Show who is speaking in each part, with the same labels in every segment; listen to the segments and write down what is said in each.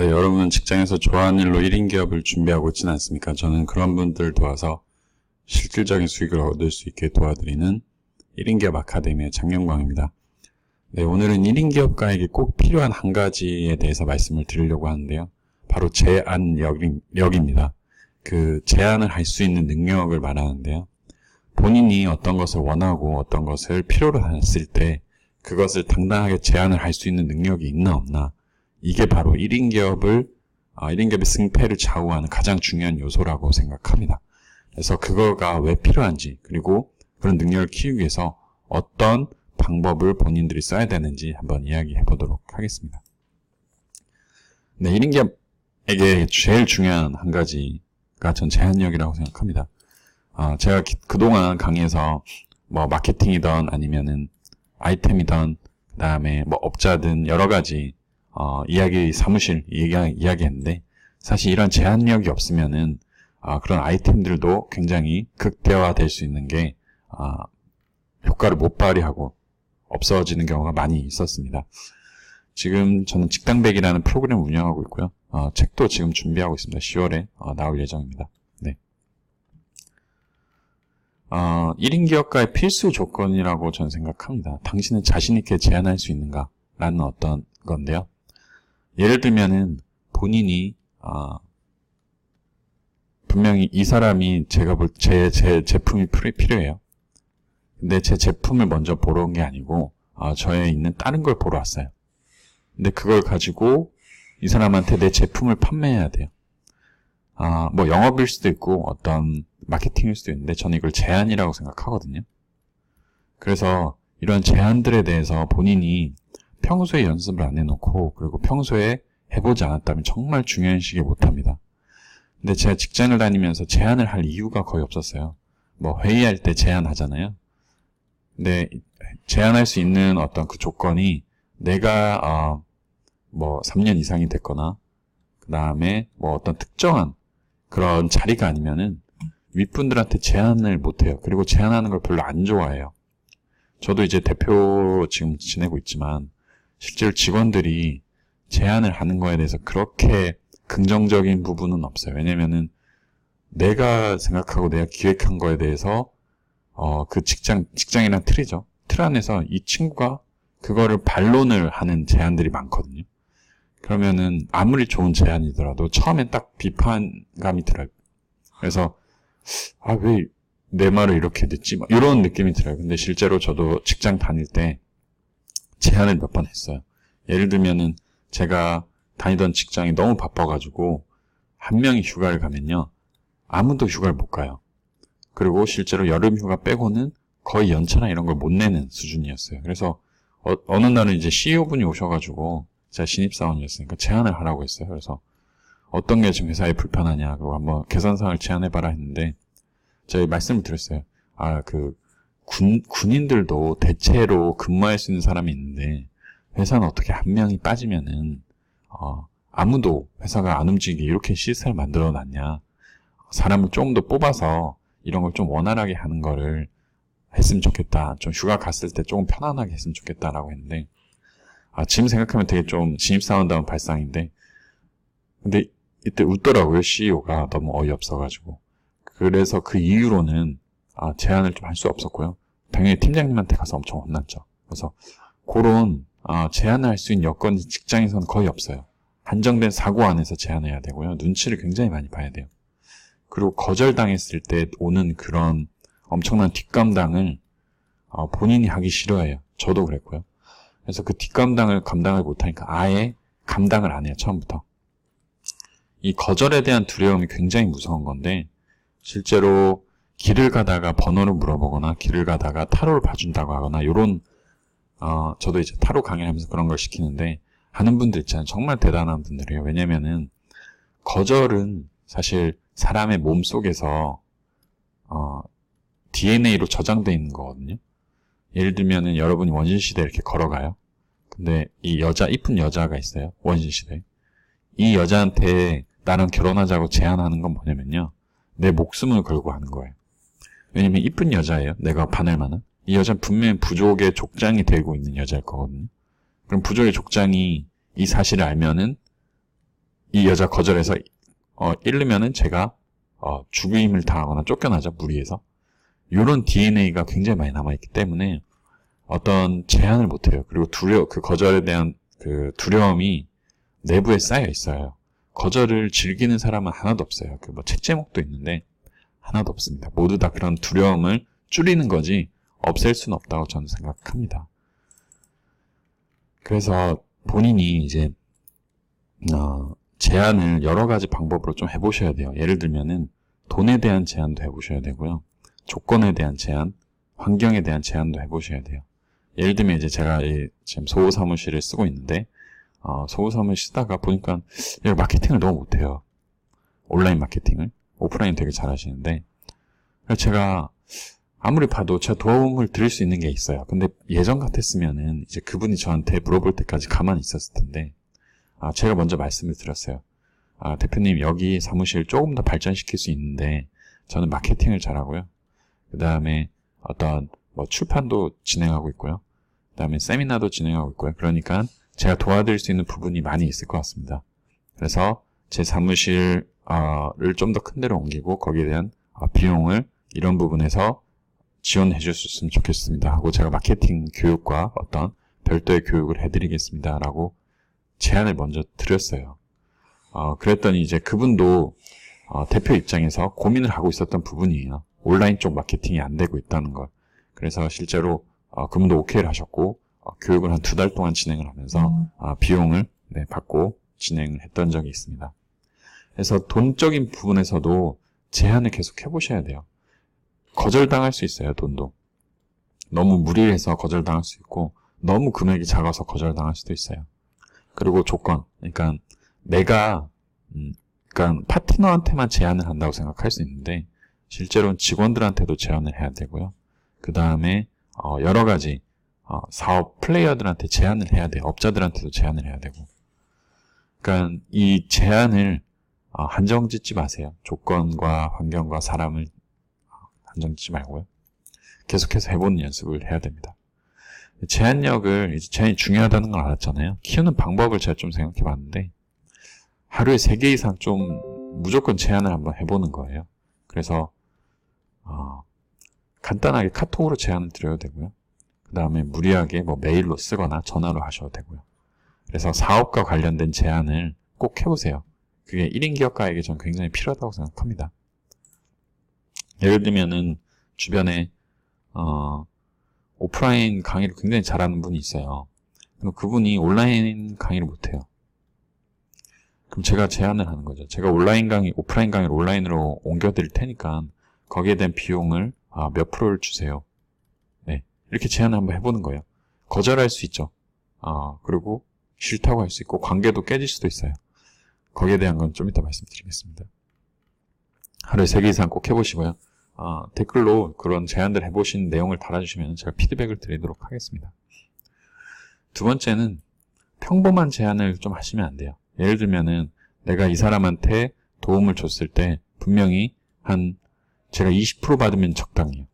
Speaker 1: 네, 여러분은 직장에서 좋아하는 일로 1인 기업을 준비하고 있지는 않습니까? 저는 그런 분들 도와서 실질적인 수익을 얻을 수 있게 도와드리는 1인 기업 아카데미의 장영광입니다. 네, 오늘은 1인 기업가에게 꼭 필요한 한 가지에 대해서 말씀을 드리려고 하는데요. 바로 제안력입니다. 그 제안을 할 수 있는 능력을 말하는데요. 본인이 어떤 것을 원하고 어떤 것을 필요로 했을 때 그것을 당당하게 제안을 할 수 있는 능력이 있나 없나, 이게 바로 1인 기업의 승패를 좌우하는 가장 중요한 요소라고 생각합니다. 그래서 그거가 왜 필요한지, 그리고 그런 능력을 키우기 위해서 어떤 방법을 본인들이 써야 되는지 한번 이야기해 보도록 하겠습니다. 네, 1인 기업에게 제일 중요한 한 가지가 전 제안력이라고 생각합니다. 제가 그동안 강의에서 마케팅이든 아니면은 아이템이든 그 다음에 업자든 여러 가지 사무실 이야기했는데, 사실 이런 제한력이 없으면은 그런 아이템들도 굉장히 극대화될 수 있는 게 효과를 못 발휘하고 없어지는 경우가 많이 있었습니다. 지금 저는 직당백이라는 프로그램을 운영하고 있고요. 책도 지금 준비하고 있습니다. 10월에 나올 예정입니다. 네. 1인 기업가의 필수 조건이라고 저는 생각합니다. 당신은 자신 있게 제안할 수 있는가? 라는 어떤 건데요. 예를 들면은 본인이 분명히 이 사람이 제 제품이 필요해요. 근데 제 제품을 먼저 보러 온 게 아니고 저에 있는 다른 걸 보러 왔어요. 근데 그걸 가지고 이 사람한테 내 제품을 판매해야 돼요. 영업일 수도 있고 어떤 마케팅일 수도 있는데 저는 이걸 제안이라고 생각하거든요. 그래서 이런 제안들에 대해서 본인이 평소에 연습을 안 해놓고, 그리고 평소에 해보지 않았다면 정말 중요시하게 못합니다. 근데 제가 직장을 다니면서 제안을 할 이유가 거의 없었어요. 회의할 때 제안하잖아요. 근데 제안할 수 있는 어떤 그 조건이 내가 3년 이상이 됐거나, 그 다음에 어떤 특정한 그런 자리가 아니면은 윗분들한테 제안을 못해요. 그리고 제안하는 걸 별로 안 좋아해요. 저도 이제 대표로 지금 지내고 있지만 실제로 직원들이 제안을 하는 거에 대해서 그렇게 긍정적인 부분은 없어요. 왜냐면은 내가 생각하고 내가 기획한 거에 대해서 그 직장이란 틀이죠. 틀 안에서 이 친구가 그거를 반론을 하는 제안들이 많거든요. 그러면은 아무리 좋은 제안이더라도 처음엔 딱 비판감이 들어요. 그래서 왜 내 말을 이렇게 듣지? 이런 느낌이 들어요. 근데 실제로 저도 직장 다닐 때 제안을 몇 번 했어요. 예를 들면은 제가 다니던 직장이 너무 바빠가지고 한 명이 휴가를 가면요, 아무도 휴가를 못 가요. 그리고 실제로 여름 휴가 빼고는 거의 연차나 이런 걸 못 내는 수준이었어요. 그래서 어느 날은 이제 CEO분이 오셔가지고, 제가 신입사원이었으니까 제안을 하라고 했어요. 그래서 어떤 게 지금 회사에 불편하냐, 그리고 한번 개선사항을 제안해봐라 했는데, 제가 말씀을 드렸어요. 군인들도 대체로 근무할 수 있는 사람이 있는데, 회사는 어떻게 한 명이 빠지면은 아무도 회사가 안 움직이게 이렇게 시스템을 만들어 놨냐. 사람을 조금 더 뽑아서 이런 걸 좀 원활하게 하는 거를 했으면 좋겠다. 좀 휴가 갔을 때 조금 편안하게 했으면 좋겠다라고 했는데, 지금 생각하면 되게 좀 신입사원다운 발상인데, 근데 이때 웃더라고요. CEO가 너무 어이없어가지고. 그래서 그 이후로는 제안을 좀 할 수 없었고요. 당연히 팀장님한테 가서 엄청 혼났죠. 그래서 그런 제안을 할 수 있는 여건이 직장에서는 거의 없어요. 한정된 사고 안에서 제안해야 되고요. 눈치를 굉장히 많이 봐야 돼요. 그리고 거절당했을 때 오는 그런 엄청난 뒷감당을 본인이 하기 싫어해요. 저도 그랬고요. 그래서 그 뒷감당을 감당을 못하니까 아예 감당을 안 해요. 처음부터. 이 거절에 대한 두려움이 굉장히 무서운 건데, 실제로 길을 가다가 번호를 물어보거나 길을 가다가 타로를 봐준다고 하거나 요런 저도 이제 타로 강의를 하면서 그런 걸 시키는데, 하는 분들 있잖아요. 정말 대단한 분들이에요. 왜냐면은 거절은 사실 사람의 몸 속에서 DNA로 저장되어 있는 거거든요. 예를 들면은 여러분이 원신시대에 이렇게 걸어가요. 근데 이쁜 여자가 있어요. 원신시대에. 이 여자한테 나랑 결혼하자고 제안하는 건 뭐냐면요, 내 목숨을 걸고 하는 거예요. 왜냐면 이쁜 여자예요. 내가 반할 만한. 이 여자는 분명히 부족의 족장이 되고 있는 여자일 거거든요. 그럼 부족의 족장이 이 사실을 알면은 이 여자 거절해서 이르면은 제가 죽임을 당하거나 쫓겨나죠. 무리해서. 이런 DNA가 굉장히 많이 남아있기 때문에 어떤 제한을 못해요. 그리고 그 거절에 대한 그 두려움이 내부에 쌓여 있어요. 거절을 즐기는 사람은 하나도 없어요. 그 뭐 책 제목도 있는데 하나도 없습니다. 모두 다 그런 두려움을 줄이는 거지 없앨 수는 없다고 저는 생각합니다. 그래서 본인이 이제 제한을 여러 가지 방법으로 좀 해보셔야 돼요. 예를 들면은 돈에 대한 제한도 해보셔야 되고요. 조건에 대한 제한, 환경에 대한 제한도 해보셔야 돼요. 예를 들면 이제 제가 지금 소호 사무실을 쓰고 있는데 소호 사무실 쓰다가 보니까 얘가 마케팅을 너무 못해요. 온라인 마케팅을. 오프라인 되게 잘하시는데 제가 아무리 봐도 제가 도움을 드릴 수 있는 게 있어요. 근데 예전 같았으면은 이제 그분이 저한테 물어볼 때까지 가만히 있었을 텐데 제가 먼저 말씀을 드렸어요. 대표님 여기 사무실 조금 더 발전시킬 수 있는데 저는 마케팅을 잘하고요. 그 다음에 어떤 뭐 출판도 진행하고 있고요. 그 다음에 세미나도 진행하고 있고요. 그러니까 제가 도와드릴 수 있는 부분이 많이 있을 것 같습니다. 그래서 제 사무실을 좀 더 큰 데로 옮기고 거기에 대한 비용을 이런 부분에서 지원해 주셨으면 좋겠습니다 하고 제가 마케팅 교육과 어떤 별도의 교육을 해드리겠습니다 라고 제안을 먼저 드렸어요. 그랬더니 이제 그분도 대표 입장에서 고민을 하고 있었던 부분이에요. 온라인 쪽 마케팅이 안 되고 있다는 걸. 그래서 실제로 그분도 오케이를 하셨고 교육을 한 2달 동안 진행을 하면서 비용을 받고 진행을 했던 적이 있습니다. 그래서 돈적인 부분에서도 제한을 계속 해보셔야 돼요. 거절당할 수 있어요. 돈도. 너무 무리해서 거절당할 수 있고 너무 금액이 작아서 거절당할 수도 있어요. 그리고 조건. 그러니까 내가 그러니까 파트너한테만 제한을 한다고 생각할 수 있는데 실제로는 직원들한테도 제한을 해야 되고요. 그 다음에 여러 가지 사업 플레이어들한테 제한을 해야 돼요. 업자들한테도 제한을 해야 되고. 그러니까 이 제한을 한정 짓지 마세요. 조건과 환경과 사람을 한정 짓지 말고요. 계속해서 해보는 연습을 해야 됩니다. 제한력을 이제 제한이 중요하다는 걸 알았잖아요. 키우는 방법을 제가 좀 생각해 봤는데 하루에 3개 이상 좀 무조건 제한을 한번 해보는 거예요. 그래서 간단하게 카톡으로 제한을 드려도 되고요. 그 다음에 무리하게 뭐 메일로 쓰거나 전화로 하셔도 되고요. 그래서 사업과 관련된 제안을 꼭 해보세요. 그게 1인 기업가에게 저는 굉장히 필요하다고 생각합니다. 예를 들면은 주변에 오프라인 강의를 굉장히 잘하는 분이 있어요. 그분이 온라인 강의를 못해요. 그럼 제가 제안을 하는 거죠. 제가 오프라인 강의를 온라인으로 옮겨드릴 테니까 거기에 대한 비용을 몇 프로를 주세요. 네, 이렇게 제안을 한번 해보는 거예요. 거절할 수 있죠. 그리고 싫다고 할 수 있고 관계도 깨질 수도 있어요. 거기에 대한 건 좀 이따 말씀드리겠습니다. 하루에 3개 이상 꼭 해보시고요. 댓글로 그런 제안들 해보신 내용을 달아주시면 제가 피드백을 드리도록 하겠습니다. 두 번째는 평범한 제안을 좀 하시면 안 돼요. 예를 들면은 내가 이 사람한테 도움을 줬을 때 분명히 제가 20% 받으면 적당해요.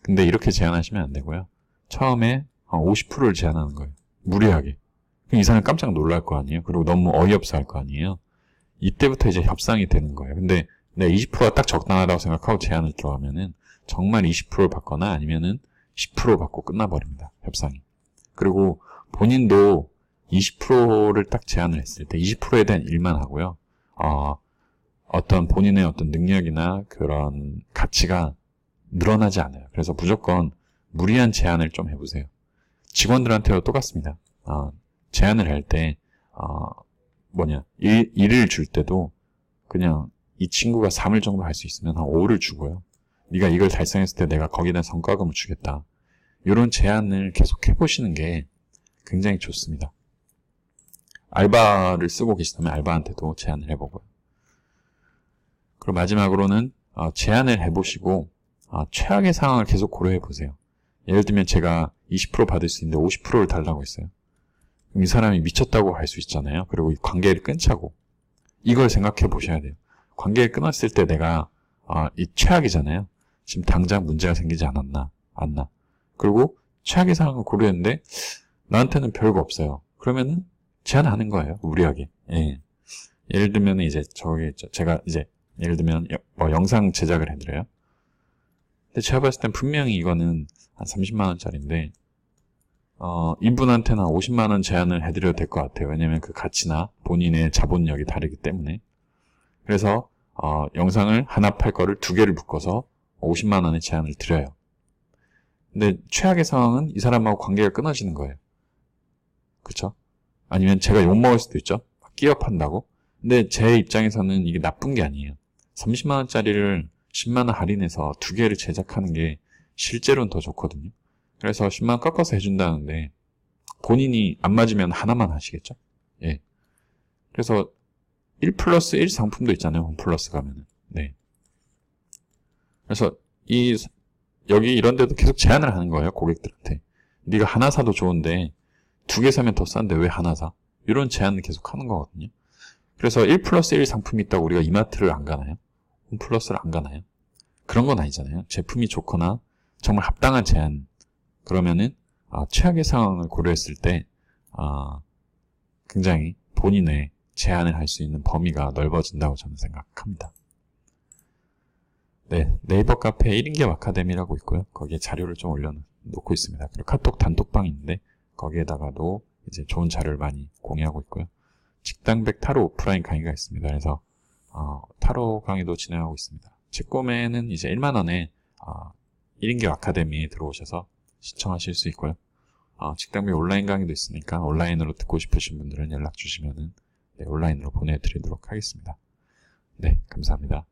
Speaker 1: 근데 이렇게 제안하시면 안 되고요. 처음에 50%를 제안하는 거예요. 무리하게. 그럼 이 사람이 깜짝 놀랄 거 아니에요. 그리고 너무 어이없어 할 거 아니에요. 이때부터 이제 협상이 되는 거예요. 근데 내가 20%가 딱 적당하다고 생각하고 제안을 들어가면은 정말 20%를 받거나 아니면은 10% 받고 끝나버립니다. 협상이. 그리고 본인도 20%를 딱 제안을 했을 때 20%에 대한 일만 하고요. 어떤 본인의 어떤 능력이나 그런 가치가 늘어나지 않아요. 그래서 무조건 무리한 제안을 좀 해보세요. 직원들한테도 똑같습니다. 제안을 할 때, 일을 줄 때도 그냥 이 친구가 3일 정도 할 수 있으면 한 5를 주고요. 네가 이걸 달성했을 때 내가 거기에 대한 성과금을 주겠다. 이런 제안을 계속 해보시는 게 굉장히 좋습니다. 알바를 쓰고 계시다면 알바한테도 제안을 해보고요. 그리고 마지막으로는 제안을 해보시고 최악의 상황을 계속 고려해보세요. 예를 들면 제가 20% 받을 수 있는데 50%를 달라고 했어요. 그럼 이 사람이 미쳤다고 할 수 있잖아요. 그리고 이 관계를 끊자고. 이걸 생각해 보셔야 돼요. 관계를 끊었을 때 내가 이 최악이잖아요. 지금 당장 문제가 생기지 않나. 그리고 최악의 상황을 고려했는데 나한테는 별거 없어요. 그러면은 제안하는 거예요. 무리하게. 예. 예를 들면 이제 저기 있죠. 제가 이제 예를 들면 뭐 영상 제작을 해드려요. 근데 제가 봤을 땐 분명히 이거는 한 30만 원짜리인데 이분한테는 50만 원 제한을 해드려도 될 것 같아요. 왜냐면 그 가치나 본인의 자본력이 다르기 때문에. 그래서 영상을 하나 팔 거를 두 개를 묶어서 50만 원의 제한을 드려요. 근데 최악의 상황은 이 사람하고 관계가 끊어지는 거예요. 그쵸? 아니면 제가 욕먹을 수도 있죠. 끼어 판다고. 근데 제 입장에서는 이게 나쁜 게 아니에요. 30만 원짜리를 10만 원 할인해서 두 개를 제작하는 게 실제로는 더 좋거든요. 그래서 10만 원 깎아서 해준다는데 본인이 안 맞으면 하나만 하시겠죠? 예. 그래서 1+1 상품도 있잖아요. 홈플러스 가면은. 네. 그래서 여기 이런 데도 계속 제안을 하는 거예요. 고객들한테. 네가 하나 사도 좋은데 두 개 사면 더 싼데 왜 하나 사? 이런 제안을 계속 하는 거거든요. 그래서 1+1 상품이 있다고 우리가 이마트를 안 가나요? 홈플러스를 안 가나요? 그런 건 아니잖아요. 제품이 좋거나 정말 합당한 제안. 그러면은 최악의 상황을 고려했을 때 굉장히 본인의 제안을 할 수 있는 범위가 넓어진다고 저는 생각합니다. 네, 네이버 카페 1인기업 아카데미라고 있고요. 거기에 자료를 좀 올려놓고 있습니다. 그리고 카톡 단톡방이 있는데 거기에다가도 이제 좋은 자료를 많이 공유하고 있고요. 직당백 타로 오프라인 강의가 있습니다. 그래서 타로 강의도 진행하고 있습니다. 책 구매는 이제 1만 원에 1인기업 아카데미에 들어오셔서 시청하실 수 있고요. 직당백 온라인 강의도 있으니까 온라인으로 듣고 싶으신 분들은 연락 주시면은 네, 온라인으로 보내드리도록 하겠습니다. 네, 감사합니다.